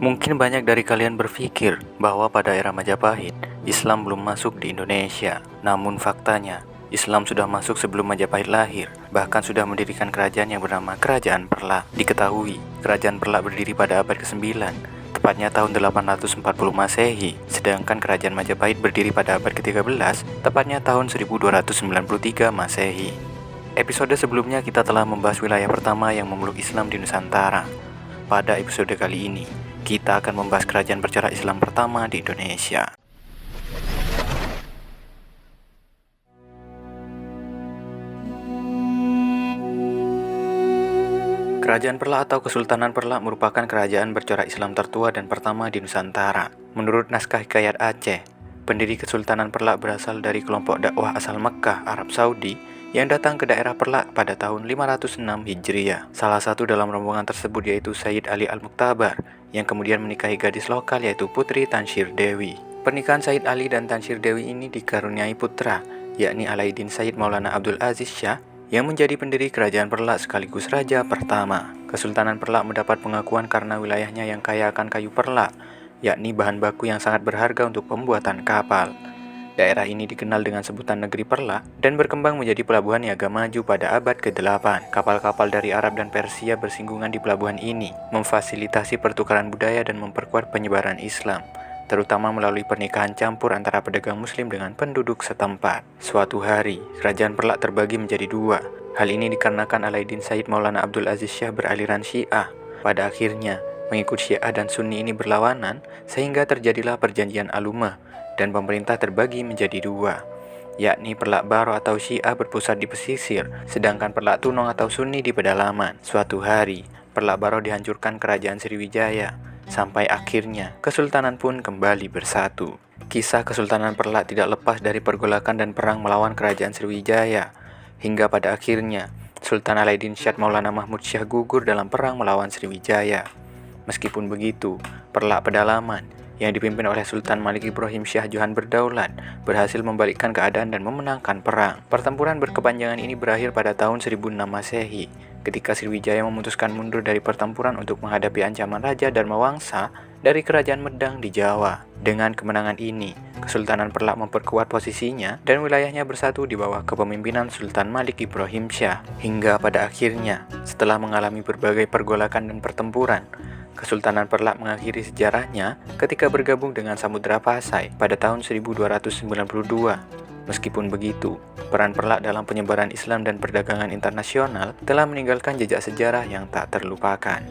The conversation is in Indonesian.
Mungkin banyak dari kalian berpikir bahwa pada era Majapahit, Islam belum masuk di Indonesia. Namun faktanya, Islam sudah masuk sebelum Majapahit lahir, bahkan sudah mendirikan kerajaan yang bernama Kerajaan Perlak. Diketahui, Kerajaan Perlak berdiri pada abad ke-9, tepatnya tahun 840 Masehi, sedangkan Kerajaan Majapahit berdiri pada abad ke-13, tepatnya tahun 1293 Masehi. Episode sebelumnya kita telah membahas wilayah pertama yang memeluk Islam di Nusantara. Pada episode kali ini, kita akan membahas kerajaan bercorak Islam pertama di Indonesia. Kerajaan Perlak atau Kesultanan Perlak merupakan kerajaan bercorak Islam tertua dan pertama di Nusantara. Menurut naskah Hikayat Aceh, pendiri Kesultanan Perlak berasal dari kelompok dakwah asal Mekkah, Arab Saudi, yang datang ke daerah Perlak pada tahun 506 Hijriah. Salah satu dalam rombongan tersebut yaitu Sayyid Ali Al-Muktabar, yang kemudian menikahi gadis lokal yaitu Putri Tansyir Dewi. Pernikahan Sayyid Ali dan Tansyir Dewi ini dikaruniai putra, yakni Alaiddin Sayyid Maulana Abdul Aziz Shah, yang menjadi pendiri Kerajaan Perlak sekaligus raja pertama. Kesultanan Perlak mendapat pengakuan karena wilayahnya yang kaya akan kayu perlak, yakni bahan baku yang sangat berharga untuk pembuatan kapal. Daerah ini dikenal dengan sebutan Negeri Perlak dan berkembang menjadi pelabuhan niaga maju pada abad ke-8. Kapal-kapal dari Arab dan Persia bersinggungan di pelabuhan ini, memfasilitasi pertukaran budaya dan memperkuat penyebaran Islam, terutama melalui pernikahan campur antara pedagang muslim dengan penduduk setempat. Suatu hari, Kerajaan Perlak terbagi menjadi dua. Hal ini dikarenakan Alaiddin Sayyid Maulana Abdul Aziz Shah beraliran Syiah. Pada akhirnya, mengikut Syiah dan Sunni ini berlawanan, sehingga terjadilah perjanjian Alumah, dan pemerintah terbagi menjadi dua, yakni Perlak Baro atau Syiah berpusat di pesisir, sedangkan Perlak Tunong atau Sunni di pedalaman. Suatu hari, Perlak Baro dihancurkan Kerajaan Sriwijaya, sampai akhirnya Kesultanan pun kembali bersatu. Kisah Kesultanan Perlak tidak lepas dari pergolakan dan perang melawan Kerajaan Sriwijaya, hingga pada akhirnya Sultan Alaiddin Syed Maulana Mahmud Shah gugur dalam perang melawan Sriwijaya. Meskipun begitu, Perlak pedalaman yang dipimpin oleh Sultan Malik Ibrahim Shah Johan Berdaulat berhasil membalikkan keadaan dan memenangkan perang. Pertempuran berkepanjangan ini berakhir pada tahun 1006 Masehi, ketika Sriwijaya memutuskan mundur dari pertempuran untuk menghadapi ancaman Raja Dharma Wangsa dari Kerajaan Medang di Jawa. Dengan kemenangan ini, Kesultanan Perlak memperkuat posisinya dan wilayahnya bersatu di bawah kepemimpinan Sultan Malik Ibrahim Shah. Hingga pada akhirnya, setelah mengalami berbagai pergolakan dan pertempuran, Kesultanan Perlak mengakhiri sejarahnya ketika bergabung dengan Samudra Pasai pada tahun 1292. Meskipun begitu, peran Perlak dalam penyebaran Islam dan perdagangan internasional telah meninggalkan jejak sejarah yang tak terlupakan.